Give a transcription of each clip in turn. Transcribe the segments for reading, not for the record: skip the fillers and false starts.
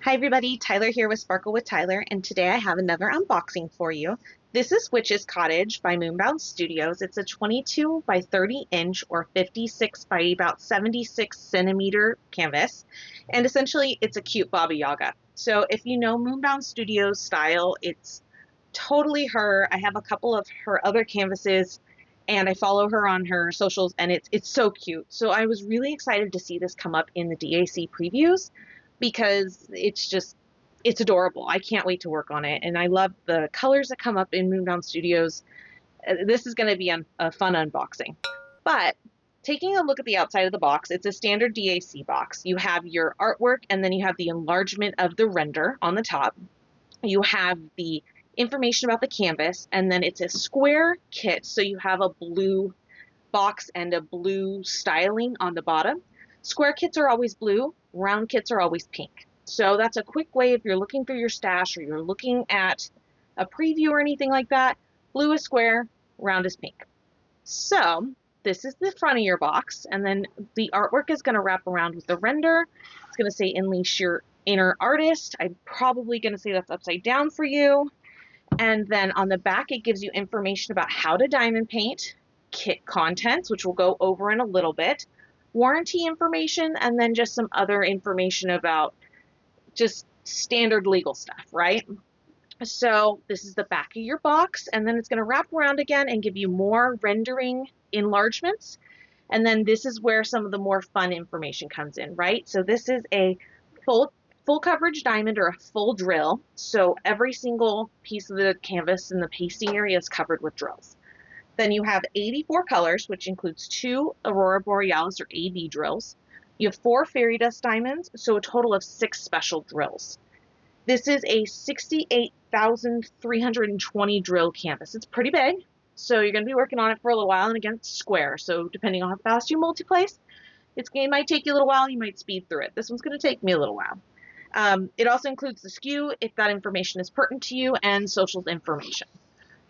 Hi everybody, Tyler here with Sparkle with Tyler, and today I have another unboxing for you. This is Witch's Cottage by Moonbound Studios. It's a 22 by 30 inch or 56 by about 76 centimeter canvas, and essentially it's a cute Baba Yaga. So if you know Moonbound Studios style, it's totally her. I have a couple of her other canvases and I follow her on her socials, and it's so cute. So I was really excited to see this come up in the DAC previews because it's adorable. I can't wait to work on it, and I love the colors that come up in Moonbound Studios. This is going to be a fun unboxing. But taking a look at the outside of the box, it's a standard DAC box. You have your artwork, and then you have the enlargement of the render on the top. You have the information about the canvas, and then it's a square kit, so you have a blue box and a blue styling on the bottom. Square kits are always blue, round kits are always pink. So that's a quick way if you're looking through your stash or you're looking at a preview or anything like that. Blue is square, round is pink. So this is the front of your box, and then the artwork is going to wrap around with the render. It's going to say unleash your inner artist. I'm probably going to say that's upside down for you. And then on the back, it gives you information about how to diamond paint, kit contents, which we'll go over in a little bit, warranty information, and then just some other information about just standard legal stuff, right? So this is the back of your box, and then it's going to wrap around again and give you more rendering enlargements. And then this is where some of the more fun information comes in, right? So this is a full coverage diamond or a full drill. So every single piece of the canvas in the pasting area is covered with drills. Then you have 84 colors, which includes 2 Aurora Borealis or AB drills. You have 4 fairy dust diamonds, so a total of 6 special drills. This is a 68,320 drill canvas. It's pretty big, so you're going to be working on it for a little while, and again, it's square, so depending on how fast you multi-place, it might take you a little while, you might speed through it. This one's going to take me a little while. It also includes the SKU, if that information is pertinent to you, and socials information.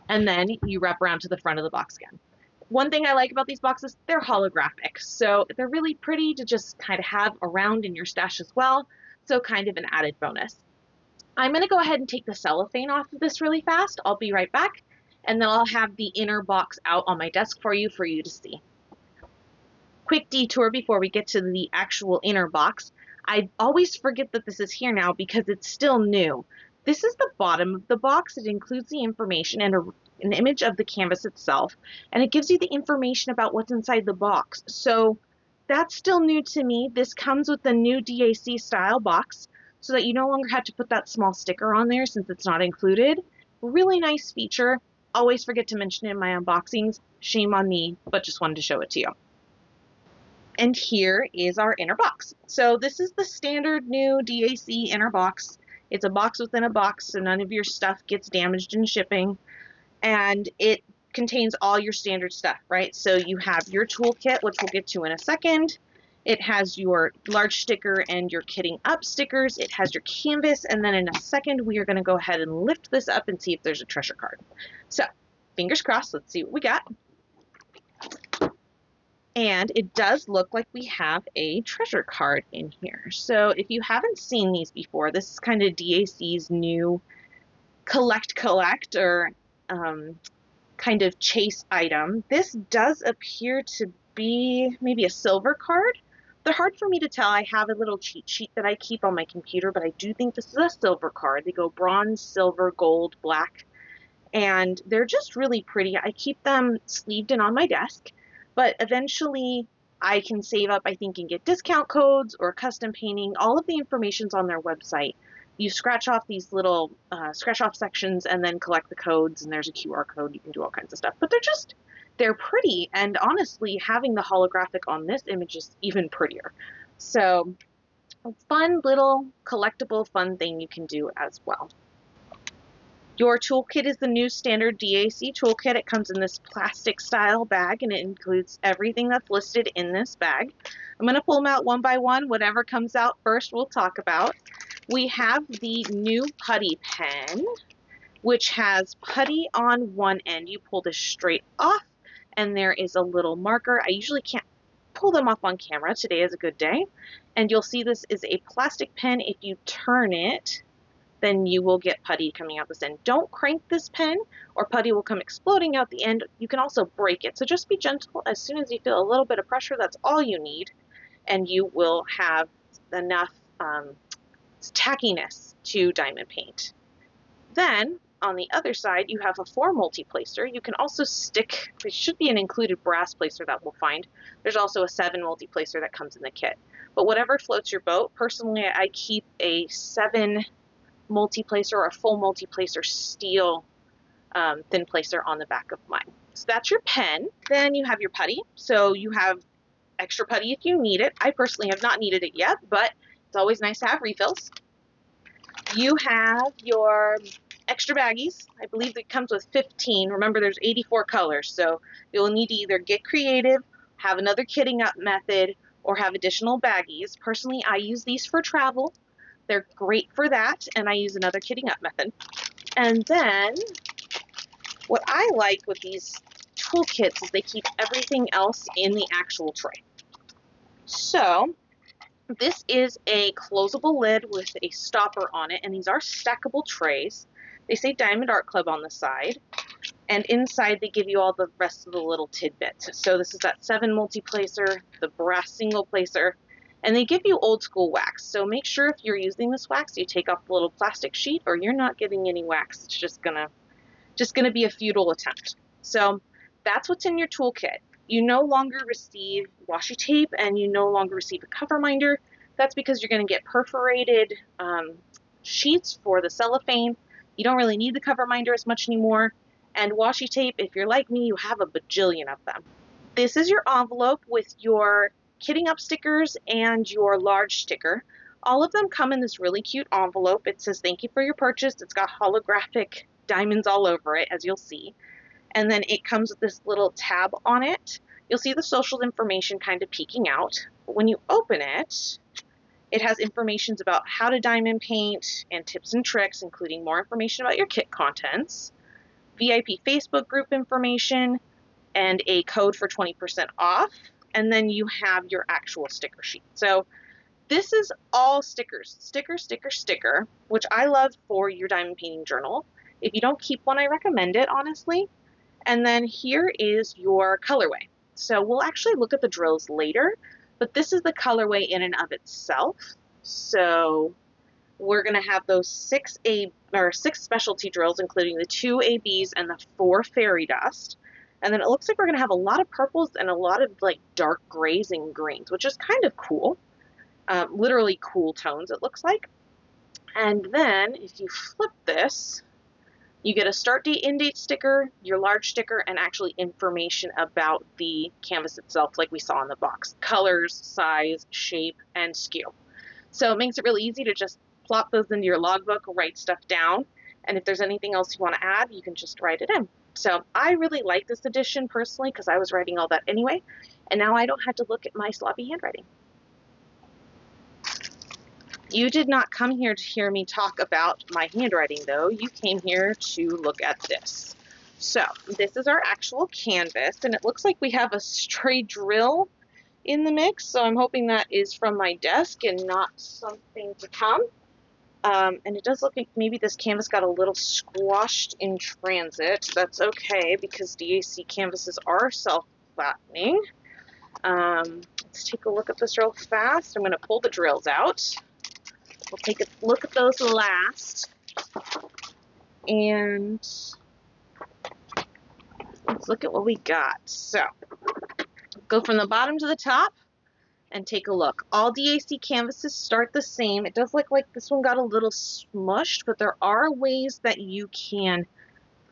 And then you wrap around to the front of the box again. One thing I like about these boxes, they're holographic. So they're really pretty to just kind of have around in your stash as well. So kind of an added bonus. I'm going to go ahead and take the cellophane off of this really fast. I'll be right back. And then I'll have the inner box out on my desk for you to see. Quick detour before we get to the actual inner box. I always forget that this is here now because it's still new. This is the bottom of the box. It includes the information and an image of the canvas itself, and it gives you the information about what's inside the box. So that's still new to me. This comes with the new DAC style box so that you no longer have to put that small sticker on there since it's not included. Really nice feature. Always forget to mention it in my unboxings. Shame on me, but just wanted to show it to you. And here is our inner box. So this is the standard new DAC inner box. It's a box within a box, so none of your stuff gets damaged in shipping. And it contains all your standard stuff, right? So you have your toolkit, which we'll get to in a second. It has your large sticker and your kitting up stickers. It has your canvas, and then in a second, we are going to go ahead and lift this up and see if there's a treasure card. So, fingers crossed, let's see what we got. And it does look like we have a treasure card in here. So if you haven't seen these before, this is kind of DAC's new collect or kind of chase item. This does appear to be maybe a silver card. They're hard for me to tell. I have a little cheat sheet that I keep on my computer, but I do think this is a silver card. They go bronze, silver, gold, black, and they're just really pretty. I keep them sleeved in on my desk. But eventually I can save up, I think, and get discount codes or custom painting. All of the information's on their website. You scratch off these little scratch off sections and then collect the codes, and there's a QR code. You can do all kinds of stuff. But they're pretty. And honestly, having the holographic on this image is even prettier. So a fun little collectible fun thing you can do as well. Your toolkit is the new standard DAC toolkit. It comes in this plastic style bag, and it includes everything that's listed in this bag. I'm going to pull them out one by one. Whatever comes out first, we'll talk about. We have the new putty pen, which has putty on one end. You pull this straight off, and there is a little marker. I usually can't pull them up on camera. Today is a good day. And you'll see this is a plastic pen. If you turn it, then you will get putty coming out this end. Don't crank this pen or putty will come exploding out the end. You can also break it. So just be gentle. As soon as you feel a little bit of pressure, that's all you need. And you will have enough tackiness to diamond paint. Then on the other side, you have a 4 multi-placer. You can also stick, there should be an included brass placer that we'll find. There's also a 7 multi-placer that comes in the kit. But whatever floats your boat, personally I keep a 7 multi-placer or a full multi-placer steel thin placer on the back of mine. So that's your pen. Then you have your putty. So you have extra putty if you need it. I personally have not needed it yet, but it's always nice to have refills. You have your extra baggies. I believe it comes with 15. Remember, there's 84 colors, so you'll need to either get creative, have another kitting up method, or have additional baggies. Personally, I use these for travel. They're great for that, and I use another kitting up method. And then what I like with these toolkits is they keep everything else in the actual tray. So this is a closable lid with a stopper on it, and these are stackable trays. They say Diamond Art Club on the side, and inside they give you all the rest of the little tidbits. So this is that 7 multi-placer, the brass single placer, and they give you old school wax. So make sure if you're using this wax, you take off the little plastic sheet or you're not getting any wax. It's just gonna be a futile attempt. So that's what's in your toolkit. You no longer receive washi tape and you no longer receive a cover minder. That's because you're going to get perforated sheets for the cellophane. You don't really need the cover minder as much anymore. And washi tape, if you're like me, you have a bajillion of them. This is your envelope with your kitting up stickers and your large sticker. All of them come in this really cute envelope. It says thank you for your purchase. It's got holographic diamonds all over it, as you'll see. And then it comes with this little tab on it. You'll see the social information kind of peeking out. But when you open it, it has information about how to diamond paint and tips and tricks, including more information about your kit contents, VIP Facebook group information, and a code for 20% off. And then you have your actual sticker sheet. So this is all stickers, sticker, which I love for your diamond painting journal. If you don't keep one, I recommend it, honestly. And then here is your colorway. So we'll actually look at the drills later, but this is the colorway in and of itself. So we're going to have those 6 specialty drills, including the 2 ABs and the 4 fairy dust. And then it looks like we're going to have a lot of purples and a lot of like dark grays and greens, which is kind of cool. Literally cool tones, it looks like. And then if you flip this, you get a start date, end date sticker, your large sticker, and actually information about the canvas itself like we saw in the box. Colors, size, shape, and skew. So it makes it really easy to just plop those into your logbook, write stuff down, and if there's anything else you want to add, you can just write it in. So I really like this edition personally because I was writing all that anyway, and now I don't have to look at my sloppy handwriting. You did not come here to hear me talk about my handwriting, though. You came here to look at this. So this is our actual canvas, and it looks like we have a stray drill in the mix, so I'm hoping that is from my desk and not something to come. And it does look like maybe this canvas got a little squashed in transit. That's okay, because DAC canvases are self-flattening. Let's take a look at this real fast. I'm going to pull the drills out. We'll take a look at those last. And let's look at what we got. So, go from the bottom to the top and take a look. All DAC canvases start the same. It does look like this one got a little smushed, but there are ways that you can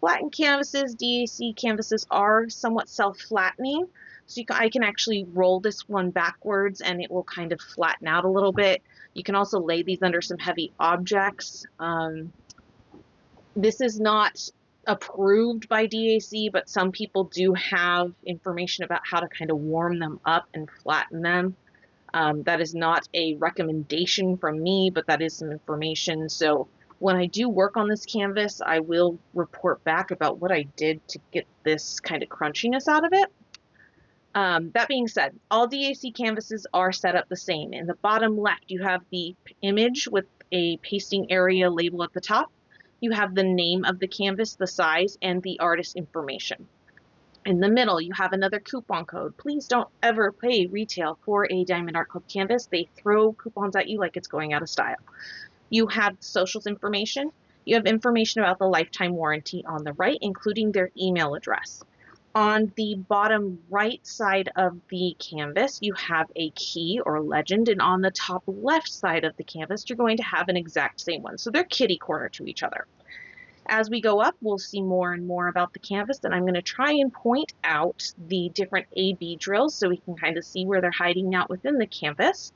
flatten canvases. DAC canvases are somewhat self-flattening. So I can actually roll this one backwards and it will kind of flatten out a little bit. You can also lay these under some heavy objects. This is not approved by DAC, but some people do have information about how to kind of warm them up and flatten them. That is not a recommendation from me, but that is some information. So when I do work on this canvas, I will report back about what I did to get this kind of crunchiness out of it. That being said, all DAC canvases are set up the same. In the bottom left, you have the image with a pasting area label at the top. You have the name of the canvas, the size, and the artist information. In the middle, you have another coupon code. Please don't ever pay retail for a Diamond Art Club canvas. They throw coupons at you like it's going out of style. You have socials information. You have information about the lifetime warranty on the right, including their email address. On the bottom right side of the canvas, you have a key or legend, and on the top left side of the canvas, you're going to have an exact same one. So they're kitty corner to each other. As we go up, we'll see more and more about the canvas, and I'm going to try and point out the different A-B drills so we can kind of see where they're hiding out within the canvas.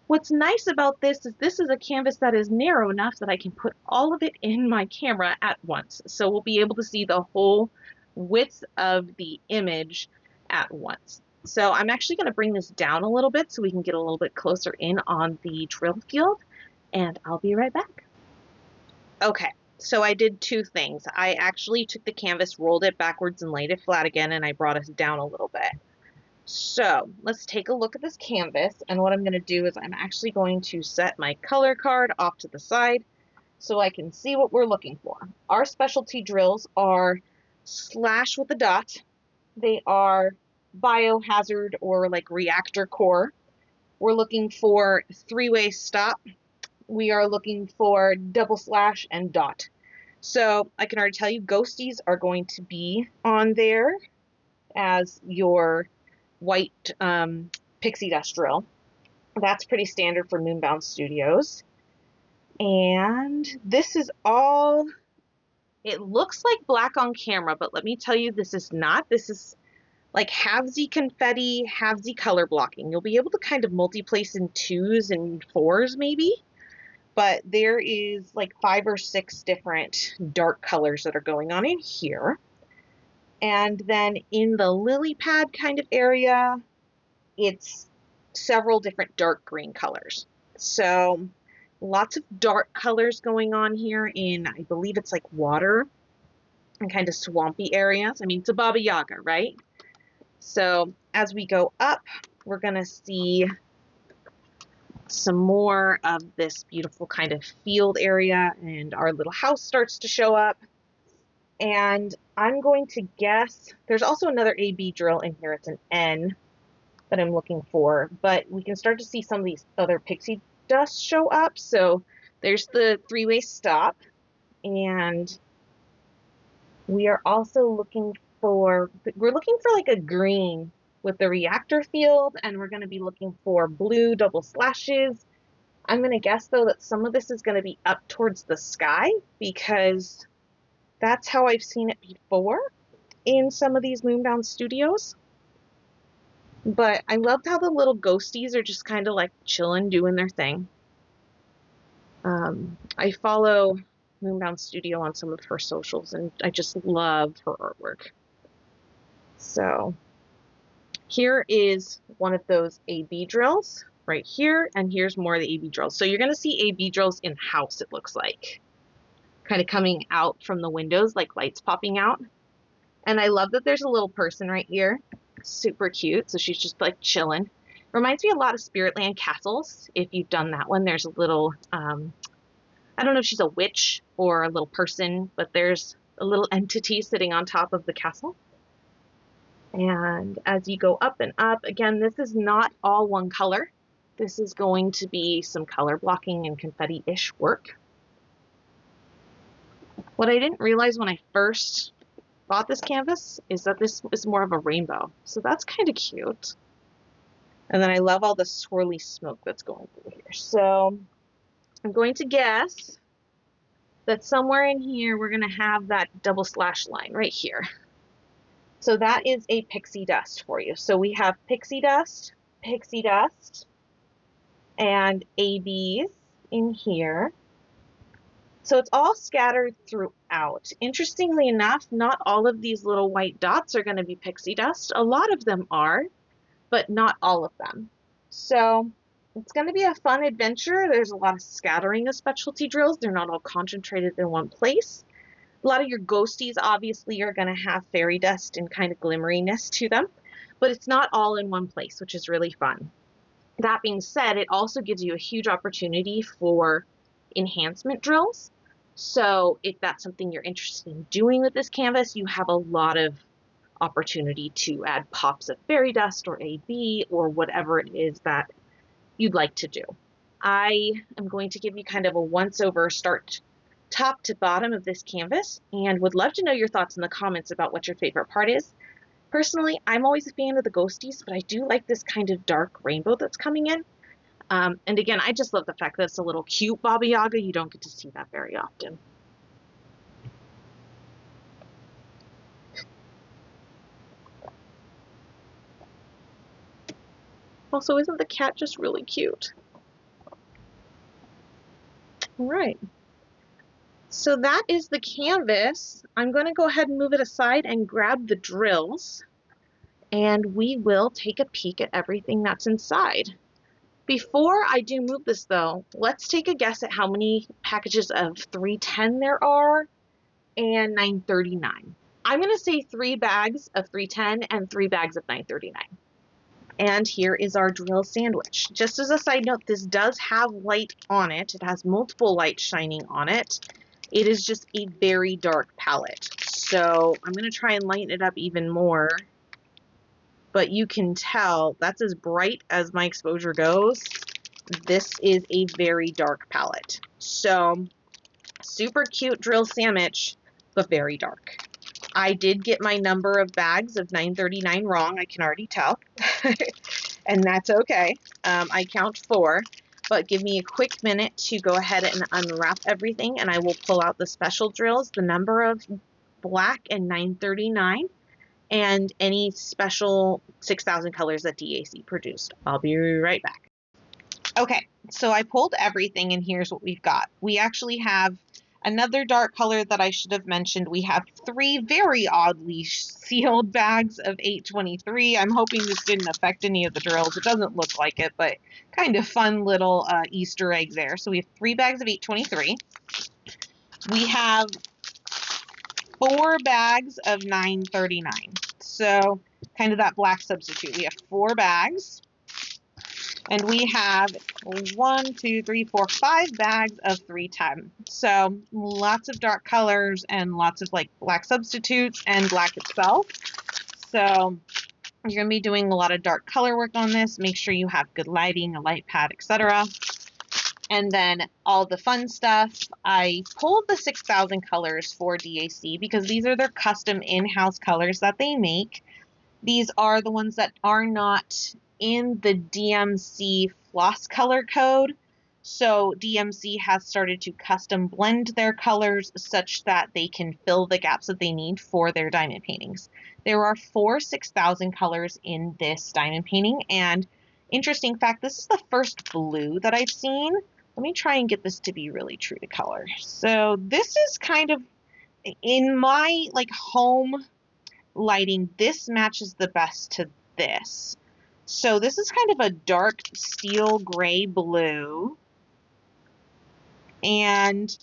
What's nice about this is a canvas that is narrow enough that I can put all of it in my camera at once. So we'll be able to see the whole width of the image at once. So I'm actually going to bring this down a little bit so we can get a little bit closer in on the drill field, and I'll be right back. Okay, so I did two things. I actually took the canvas, rolled it backwards, and laid it flat again, and I brought us down a little bit. So let's take a look at this canvas, and what I'm going to do is I'm actually going to set my color card off to the side so I can see what we're looking for. Our specialty drills are slash with a dot. They are biohazard or like reactor core. We're looking for three-way stop. We are looking for double slash and dot. So I can already tell you ghosties are going to be on there as your white pixie dust drill. That's pretty standard for Moonbound Studios. And this is all, it looks like black on camera, but let me tell you, this is not. This is like halvesy confetti, halvesy color blocking. You'll be able to kind of multi-place in 2s and 4s maybe, but there is like 5 or 6 different dark colors that are going on in here. And then in the lily pad kind of area, it's several different dark green colors. So lots of dark colors going on here in, I believe it's like water and kind of swampy areas. I mean, it's a Baba Yaga, right? So as we go up, we're going to see some more of this beautiful kind of field area, and our little house starts to show up. And I'm going to guess, there's also another A-B drill in here. It's an N that I'm looking for, but we can start to see some of these other pixie dust show up. So there's the three-way stop, and we are also looking for, we're looking for like a green with the reactor field, and we're going to be looking for blue double slashes. I'm going to guess though that some of this is going to be up towards the sky because that's how I've seen it before in some of these Moonbound Studios. But I loved how the little ghosties are just kind of like chilling, doing their thing. I follow Moonbound Studio on some of her socials, and I just love her artwork. So here is one of those A-B drills right here, and here's more of the A-B drills. So you're going to see A-B drills in house, it looks like. Kind of coming out from the windows, like lights popping out. And I love that there's a little person right here. Super cute. So she's just like chilling. Reminds me a lot of Spiritland Castles. If you've done that one, there's a little, I don't know if she's a witch or a little person, but there's a little entity sitting on top of the castle. And as you go up and up, again, this is not all one color. This is going to be some color blocking and confetti-ish work. What I didn't realize when I first bought this canvas is that this is more of a rainbow. So that's kind of cute. And then I love all the swirly smoke that's going through here. So I'm going to guess that somewhere in here we're going to have that double slash line right here. So that is a pixie dust for you. So we have pixie dust, and ABs in here. So it's all scattered throughout. Interestingly enough, not all of these little white dots are going to be pixie dust. A lot of them are, but not all of them. So it's going to be a fun adventure. There's a lot of scattering of specialty drills. They're not all concentrated in one place. A lot of your ghosties obviously are going to have fairy dust and kind of glimmeriness to them. but it's not all in one place, which is really fun. That being said, it also gives you a huge opportunity for enhancement drills. So if that's something you're interested in doing with this canvas, you have a lot of opportunity to add pops of fairy dust or AB or whatever it is that you'd like to do. I am going to give you kind of a once-over start top to bottom of this canvas and would love to know your thoughts in the comments about what your favorite part is. Personally, I'm always a fan of the ghosties, but I do like this kind of dark rainbow that's coming in. And again, I just love the fact that it's a little cute Baba Yaga. You don't get to see that very often. Also, isn't the cat just really cute? All right. So that is the canvas. I'm going to go ahead and move it aside and grab the drills, and we will take a peek at everything that's inside. Before I do move this though, let's take a guess at how many packages of 310 there are and 939. I'm going to say 3 bags of 310 and 3 bags of 939. And here is our drill sandwich. Just as a side note, this does have light on it. It has multiple lights shining on it. It is just a very dark palette. So I'm going to try and lighten it up even more. But you can tell that's as bright as my exposure goes. This is a very dark palette. So super cute drill sandwich, but very dark. I did get my number of bags of 939 wrong, I can already tell. And that's okay. I count 4, but give me a quick minute to go ahead and unwrap everything, and I will pull out the special drills, the number of black and 939, and any special 6,000 colors that DAC produced. I'll be right back. Okay, so I pulled everything, and here's what we've got. We actually have another dark color that I should have mentioned. We have 3 very oddly sealed bags of 823. I'm hoping this didn't affect any of the drills. It doesn't look like it, but kind of fun little Easter egg there. So we have 3 bags of 823. We have 4 bags of 939. So kind of that black substitute. We have 4 bags. And we have 1, 2, 3, 4, 5 bags of 310. So lots of dark colors and lots of like black substitutes and black itself. So you're going to be doing a lot of dark color work on this. Make sure you have good lighting, a light pad, etc. And then all the fun stuff. I pulled the 6,000 colors for DAC because these are their custom in-house colors that they make. These are the ones that are not in the DMC floss color code. So DMC has started to custom blend their colors such that they can fill the gaps that they need for their diamond paintings. There are 4 6,000 colors in this diamond painting, and interesting fact, this is the first blue that I've seen. Let me try and get this to be really true to color. So this is kind of, in my like home lighting, this matches the best to this. So this is kind of a dark steel gray blue. And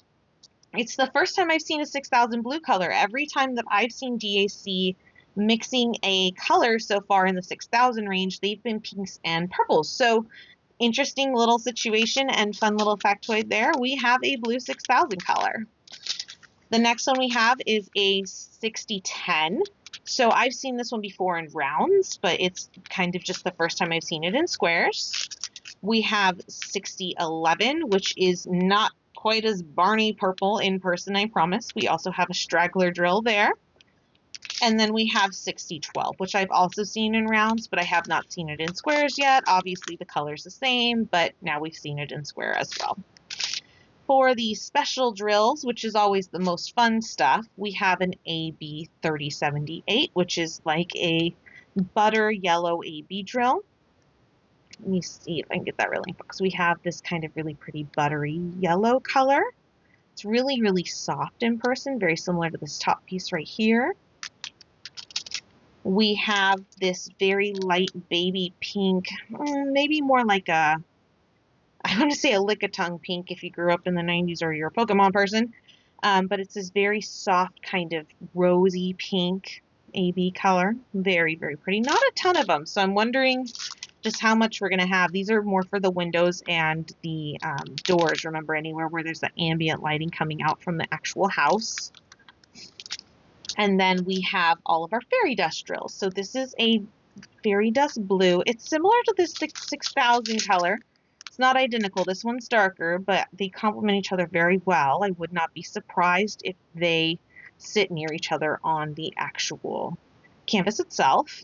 it's the first time I've seen a 6,000 blue color. Every time that I've seen DAC mixing a color so far in the 6,000 range, they've been pinks and purples. So interesting little situation and fun little factoid there. We have a blue 6,000 color. The next one we have is a 6010. So I've seen this one before in rounds, but it's kind of just the first time I've seen it in squares. We have 6011, which is not quite as Barney purple in person, I promise. We also have a straggler drill there. And then we have 6012, which I've also seen in rounds, but I have not seen it in squares yet. Obviously the color's the same, but now we've seen it in square as well. For the special drills, which is always the most fun stuff, we have an AB 3078, which is like a butter yellow AB drill. Let me see if I can get that really focused. We have this kind of really pretty buttery yellow color. It's really, really soft in person, very similar to this top piece right here. We have this very light baby pink, maybe more like a, I want to say a lick-a-tongue pink if you grew up in the 90s or you're a Pokemon person. But it's this very soft kind of rosy pink. AB color. Very, very pretty. Not a ton of them, so I'm wondering just how much we're going to have. These are more for the windows and the doors. Remember, anywhere where there's the ambient lighting coming out from the actual house. And then we have all of our fairy dust drills. So this is a fairy dust blue. It's similar to this 6000 color. It's not identical. This one's darker, but they complement each other very well. I would not be surprised if they sit near each other on the actual canvas itself.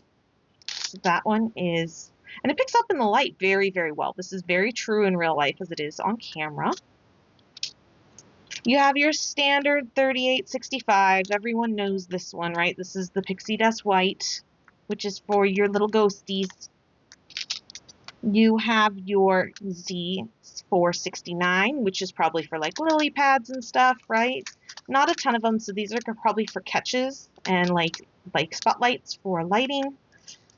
So that one is, and it picks up in the light very, very well. This is very true in real life as it is on camera. You have your standard 3865. Everyone knows this one, right? This is the Pixie Dust White, which is for your little ghosties. You have your Z469, which is probably for like lily pads and stuff, right? Not a ton of them, so these are probably for catches and like spotlights for lighting.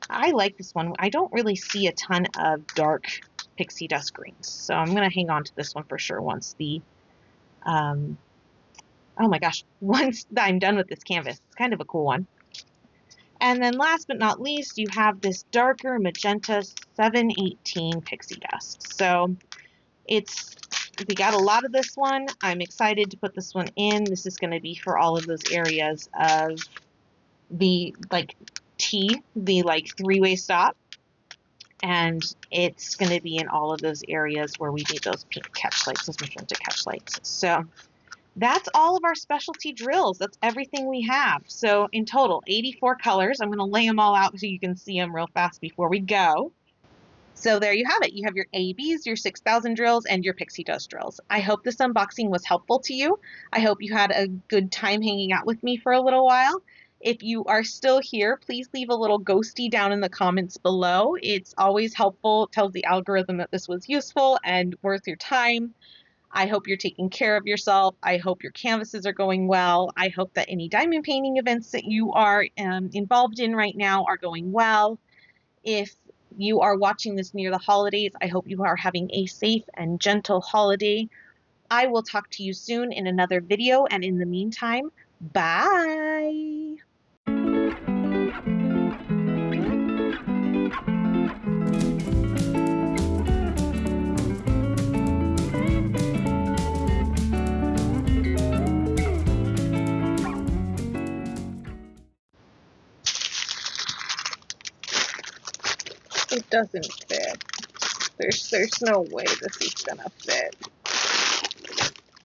I like this one. I don't really see a ton of dark pixie dust greens, so I'm going to hang on to this one for sure once the oh my gosh, once I'm done with this canvas. It's kind of a cool one. And then last but not least, you have this darker magenta 718 pixie dust. So we got a lot of this one. I'm excited to put this one in. This is going to be for all of those areas of the like T, the like three-way stop. And it's going to be in all of those areas where we need those pink catch lights, those magenta catch lights. So that's all of our specialty drills. That's everything we have. So in total, 84 colors. I'm going to lay them all out so you can see them real fast before we go. So there you have it. You have your ABs, your 6000 drills, and your pixie dust drills. I hope this unboxing was helpful to you. I hope you had a good time hanging out with me for a little while. If you are still here, please leave a little ghosty down in the comments below. It's always helpful. It tells the algorithm that this was useful and worth your time. I hope you're taking care of yourself. I hope your canvases are going well. I hope that any diamond painting events that you are involved in right now are going well. If you are watching this near the holidays, I hope you are having a safe and gentle holiday. I will talk to you soon in another video, and in the meantime, bye! It doesn't fit. There's no way this is gonna fit.